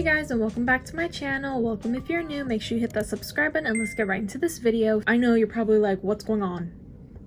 Hey guys, and welcome back to my channel. Welcome if you're new. Make sure you hit that subscribe button and let's get right into this video. I know you're probably like, what's going on?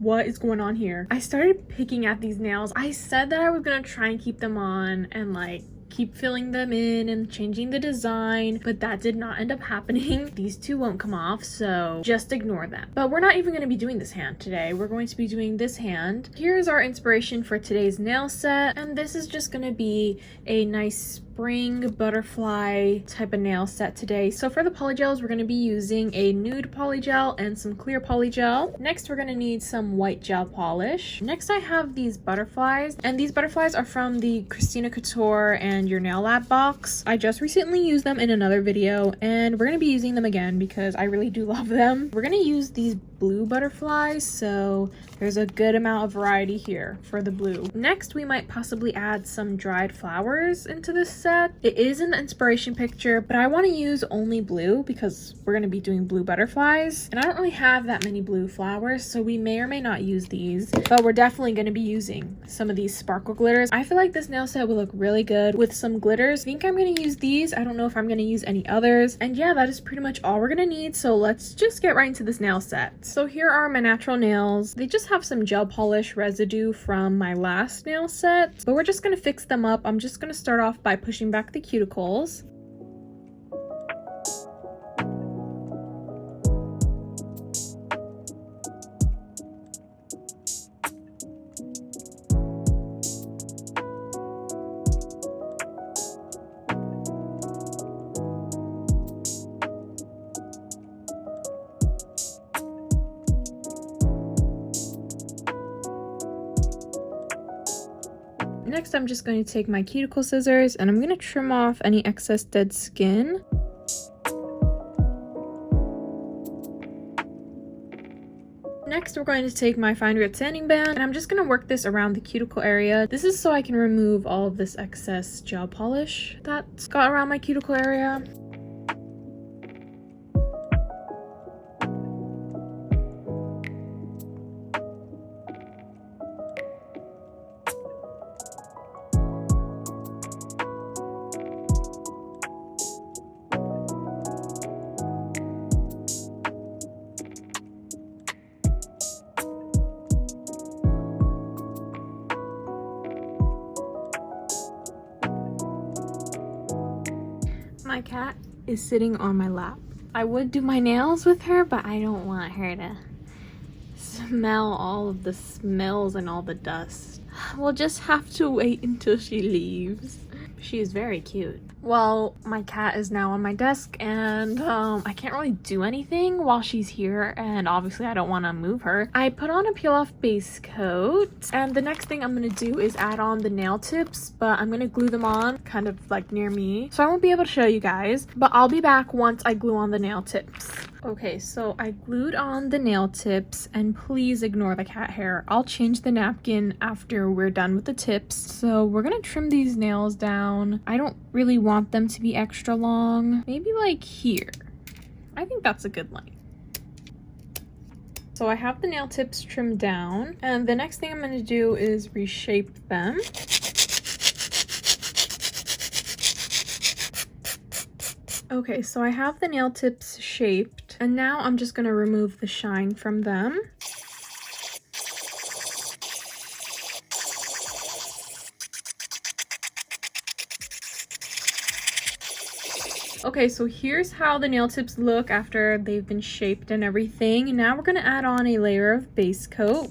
What is going on here? I started picking at these nails. I said that I was gonna try and keep them on and like keep filling them in and changing the design, but that did not end up happening. These two won't come off, so just ignore them. But we're not even going to be doing this hand today. We're going to be doing this hand. Here's our inspiration for today's nail set, and this is just going to be a nice spring butterfly type of nail set today. So for the polygels, we're going to be using a nude polygel and some clear polygel. Next, we're going to need some white gel polish. Next, I have these butterflies, and these butterflies are from the Christina Couture and Your Nail Lab box. I just recently used them in another video, and we're going to be using them again because I really do love them. We're going to use these blue butterflies, so there's a good amount of variety here for the blue. Next, we might possibly add some dried flowers into this set. It is an inspiration picture, but I want to use only blue because we're going to be doing blue butterflies, and I don't really have that many blue flowers, so we may or may not use these, but we're definitely going to be using some of these sparkle glitters. I feel like this nail set will look really good with some glitters. I think I'm going to use these. I don't know if I'm going to use any others, and yeah, that is pretty much all we're going to need, so let's just get right into this nail set. So here are my natural nails. They just have some gel polish residue from my last nail set, but we're just going to fix them up. I'm just going to start off by pushing back the cuticles. Next, I'm just going to take my cuticle scissors and I'm going to trim off any excess dead skin. Next, we're going to take my fine grit sanding band and I'm just going to work this around the cuticle area. This is so I can remove all of this excess gel polish that's got around my cuticle area. My cat is sitting on my lap. I would do my nails with her, but I don't want her to smell all of the smells and all the dust. We'll just have to wait until she leaves. She is very cute. Well, my cat is now on my desk and I can't really do anything while she's here, and obviously I don't want to move her. I put on a peel off base coat, and the next thing I'm going to do is add on the nail tips, but I'm going to glue them on kind of like near me, so I won't be able to show you guys, but I'll be back once I glue on the nail tips. Okay, so I glued on the nail tips, and please ignore the cat hair. I'll change the napkin after we're done with the tips. So we're gonna trim these nails down. I don't really want them to be extra long. Maybe like here. I think that's a good length. So I have the nail tips trimmed down, and the next thing I'm gonna do is reshape them. Okay, so I have the nail tips shaped, and now I'm just going to remove the shine from them. Okay, so here's how the nail tips look after they've been shaped and everything. And now we're going to add on a layer of base coat.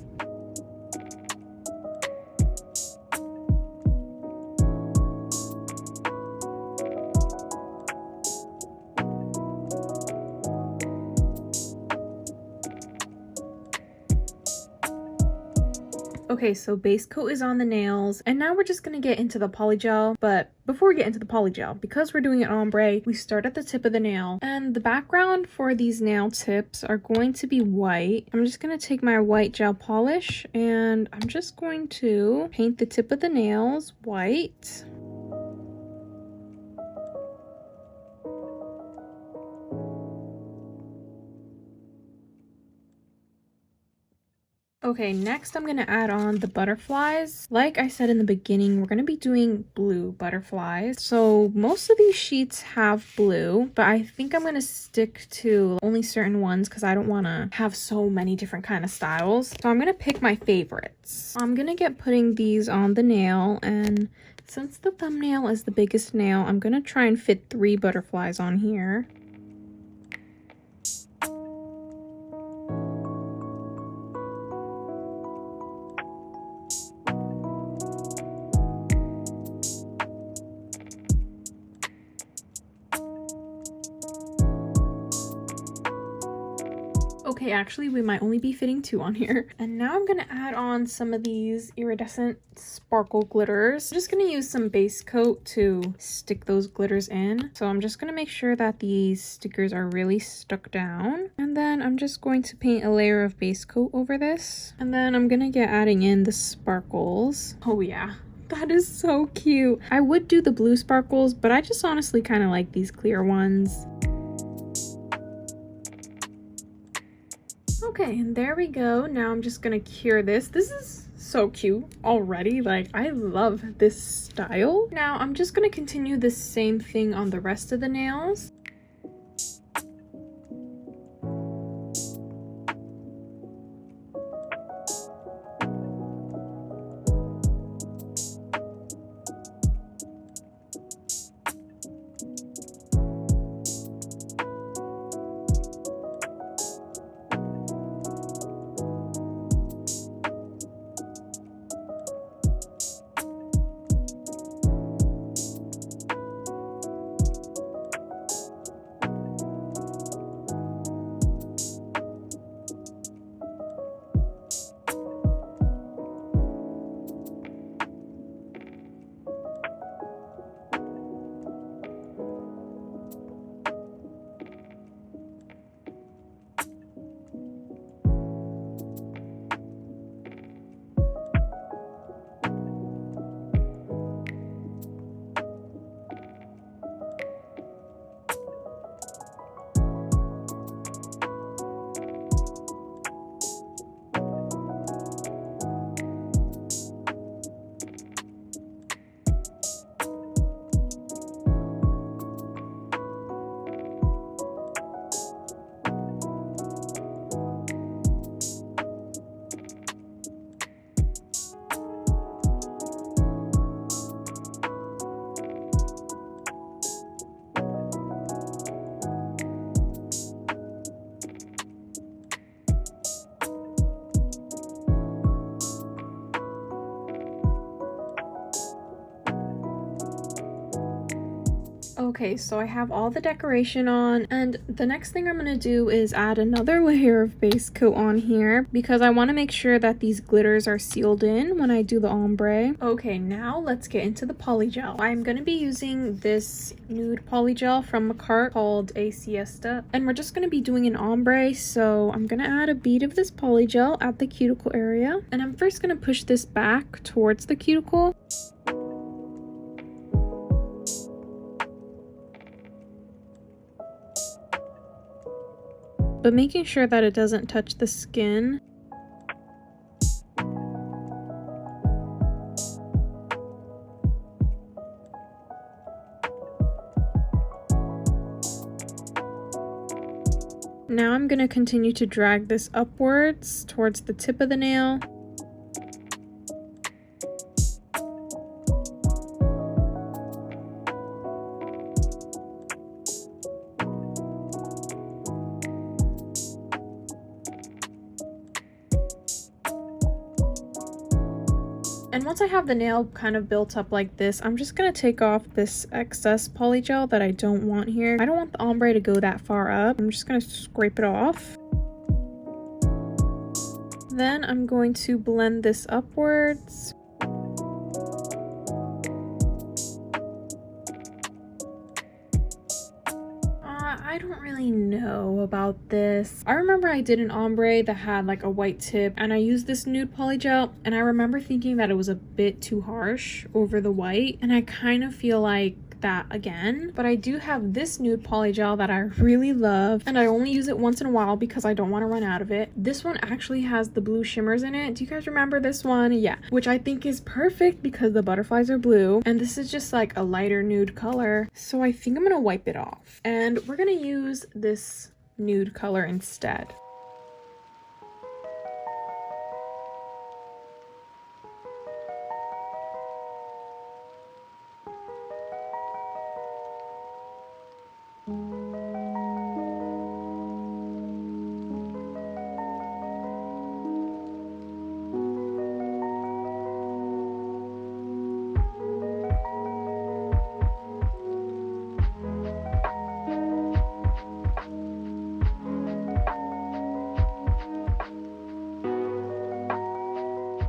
Okay, so base coat is on the nails, and now we're just gonna get into the polygel. But before we get into the polygel, because we're doing it ombre, we start at the tip of the nail, and the background for these nail tips are going to be white. I'm just gonna take my white gel polish and I'm just going to paint the tip of the nails white. Okay, next I'm gonna add on the butterflies. Like I said in the beginning, we're gonna be doing blue butterflies. So most of these sheets have blue, but I think I'm gonna stick to only certain ones because I don't wanna have so many different kind of styles. So I'm gonna pick my favorites. I'm gonna get putting these on the nail, and since the thumbnail is the biggest nail, I'm gonna try and fit 3 butterflies on here. Okay, actually we might only be fitting 2 on here. And now I'm gonna add on some of these iridescent sparkle glitters. I'm just gonna use some base coat to stick those glitters in. So I'm just gonna make sure that these stickers are really stuck down. And then I'm just going to paint a layer of base coat over this. And then I'm gonna get adding in the sparkles. Oh yeah. That is so cute. I would do the blue sparkles, but I just honestly kind of like these clear ones. Okay, and there we go. Now I'm just gonna cure this. This is so cute already. Like, I love this style. Now I'm just gonna continue the same thing on the rest of the nails. Okay, so I have all the decoration on, and the next thing I'm gonna do is add another layer of base coat on here because I want to make sure that these glitters are sealed in when I do the ombre. Okay, now let's get into the polygel. I'm gonna be using this nude polygel from Makartt called A Siesta, and we're just gonna be doing an ombre. So I'm gonna add a bead of this polygel at the cuticle area, and I'm first gonna push this back towards the cuticle. But making sure that it doesn't touch the skin. Now I'm going to continue to drag this upwards towards the tip of the nail. And once I have the nail kind of built up like this, I'm just going to take off this excess polygel that I don't want here. I don't want the ombre to go that far up. I'm just going to scrape it off. Then I'm going to blend this upwards. I don't really know about this. I remember I did an ombre that had like a white tip, and I used this nude polygel, and I remember thinking that it was a bit too harsh over the white, and I kind of feel like that again. But I do have this nude polygel that I really love, and I only use it once in a while because I don't want to run out of it. This one actually has the blue shimmers in it. Do you guys remember this one? Yeah, which I think is perfect because the butterflies are blue, and this is just like a lighter nude color. So I think I'm gonna wipe it off, and we're gonna use this nude color instead.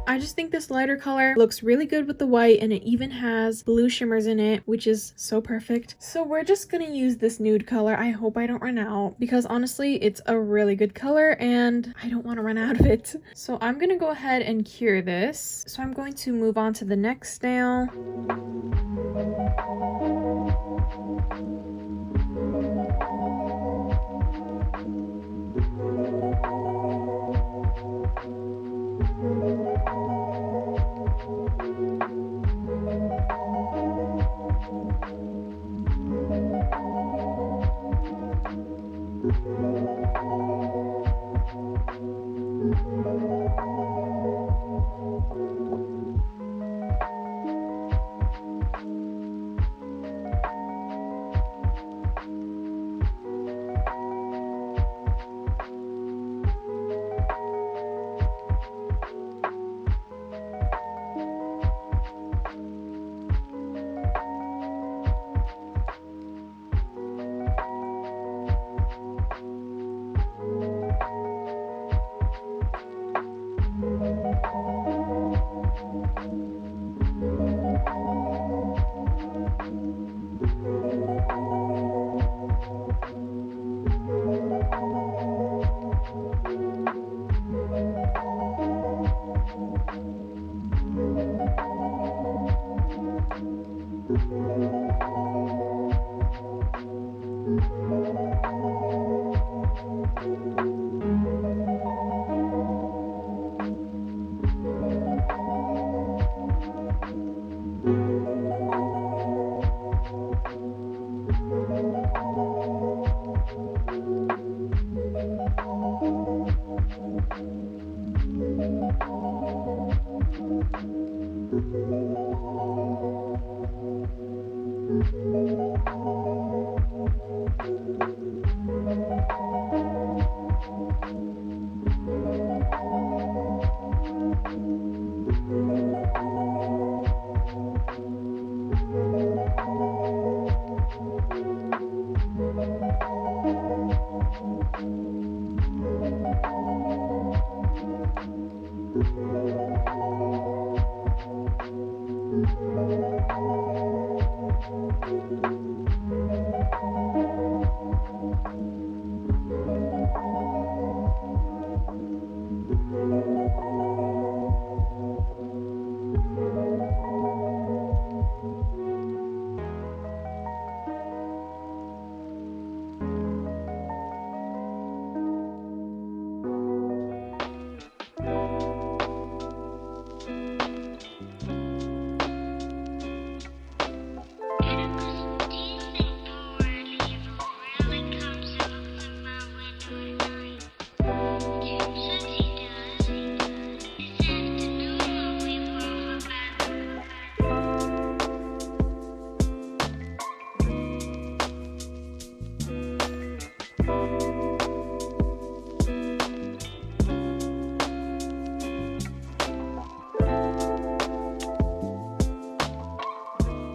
I just think this lighter color looks really good with the white, and it even has blue shimmers in it, which is so perfect. So we're just gonna use this nude color. I hope I don't run out, because honestly it's a really good color and I don't want to run out of it. So I'm gonna go ahead and cure this. So I'm going to move on to the next nail.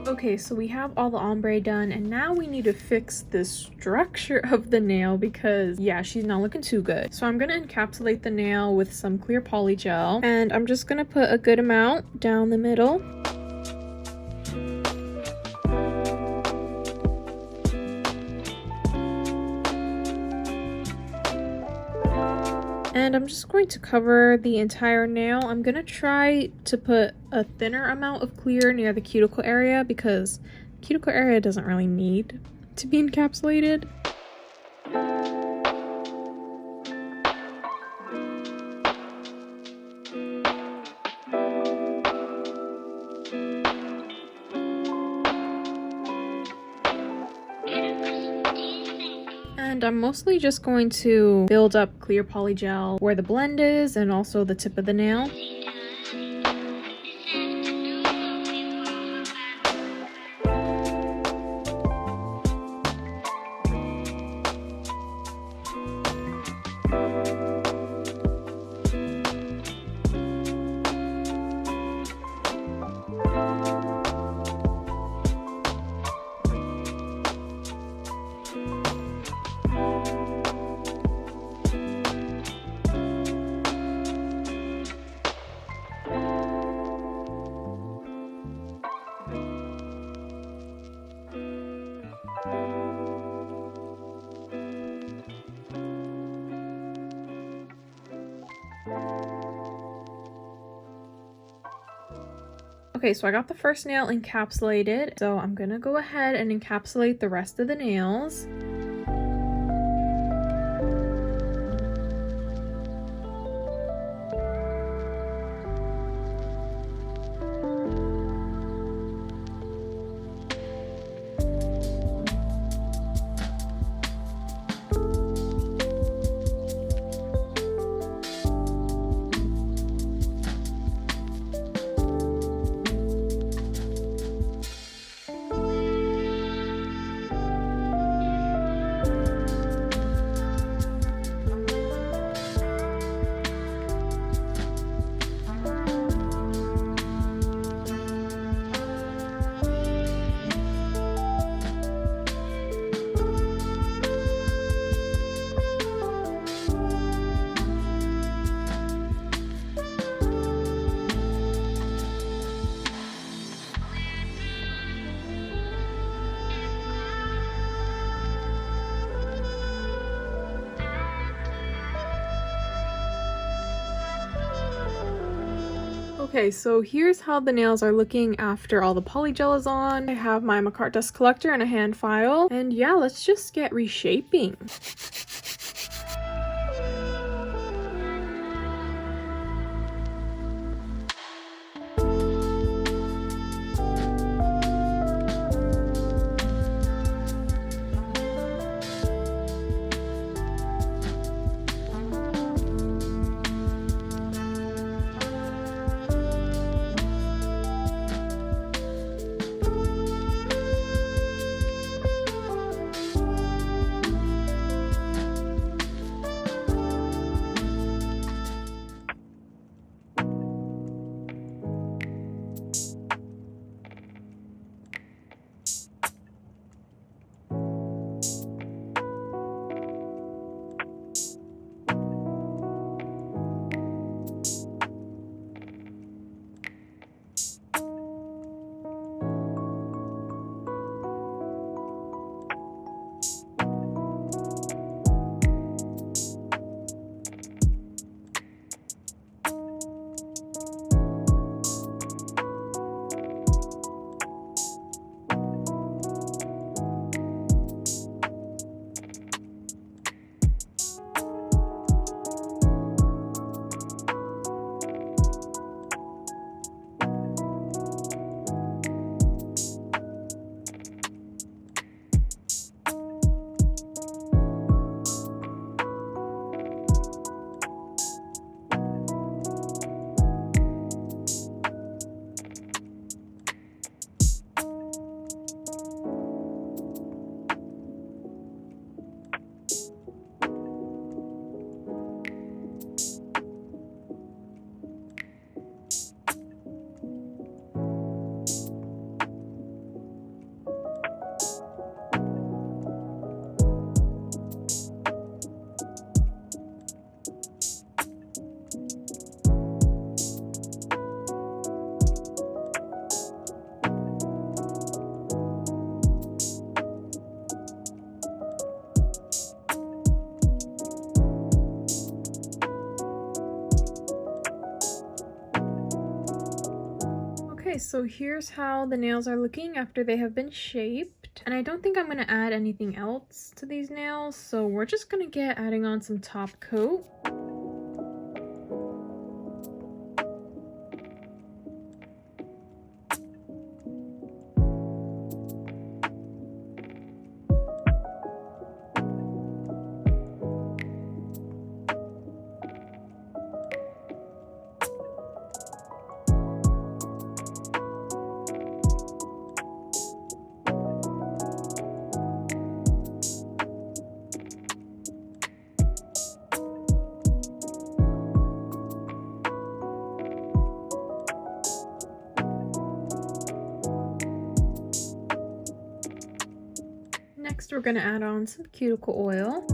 Okay, so we have all the ombre done, and now we need to fix the structure of the nail because, yeah, she's not looking too good. So I'm gonna encapsulate the nail with some clear poly gel, and I'm just gonna put a good amount down the middle. And I'm just going to cover the entire nail. I'm gonna try to put a thinner amount of clear near the cuticle area because cuticle area doesn't really need to be encapsulated. And I'm mostly just going to build up clear polygel where the blend is and also the tip of the nail. Okay, so I got the first nail encapsulated, so I'm gonna go ahead and encapsulate the rest of the nails. Okay, so here's how the nails are looking after all the polygel is on. I have my Makartt dust collector and a hand file, and yeah, let's just get reshaping. so here's how the nails are looking after they have been shaped. And I don't think I'm going to add anything else to these nails, so we're just going to get adding on some top coat. Next, we're going to add on some cuticle oil.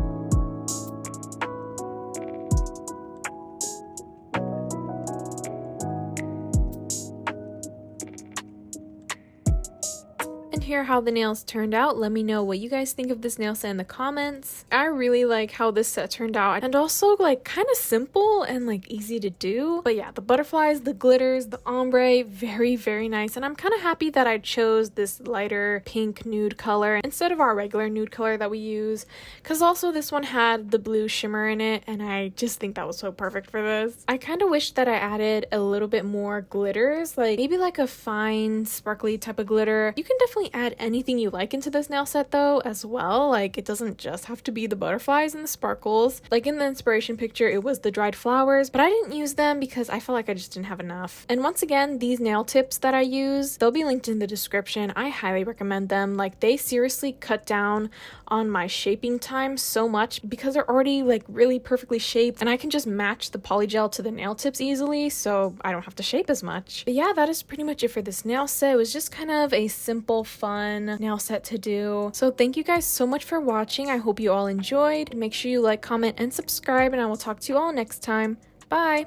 And here are how the nails turned out. Let me know what you guys think of this nail set in the comments. I really like how this set turned out, and also like kind of simple and like easy to do. But yeah, the butterflies, the glitters, the ombre, very, very nice. And I'm kind of happy that I chose this lighter pink nude color instead of our regular nude color that we use, because also this one had the blue shimmer in it, and I just think that was so perfect for this. I kind of wish that I added a little bit more glitters, like maybe like a fine sparkly type of glitter. You can definitely add anything you like into this nail set though as well. Like it doesn't just have to be the butterflies and the sparkles. Like in the inspiration picture it was the dried flowers, but I didn't use them because I felt like I just didn't have enough. And once again, these nail tips that I use, they'll be linked in the description. I highly recommend them. Like they seriously cut down on my shaping time so much because they're already like really perfectly shaped, and I can just match the polygel to the nail tips easily, so I don't have to shape as much. But yeah, that is pretty much it for this nail set. It was just kind of a simple, fun nail set to do. So thank you guys so much for watching. I hope you all enjoyed. Make sure you like, comment, and subscribe, and I will talk to you all next time. Bye!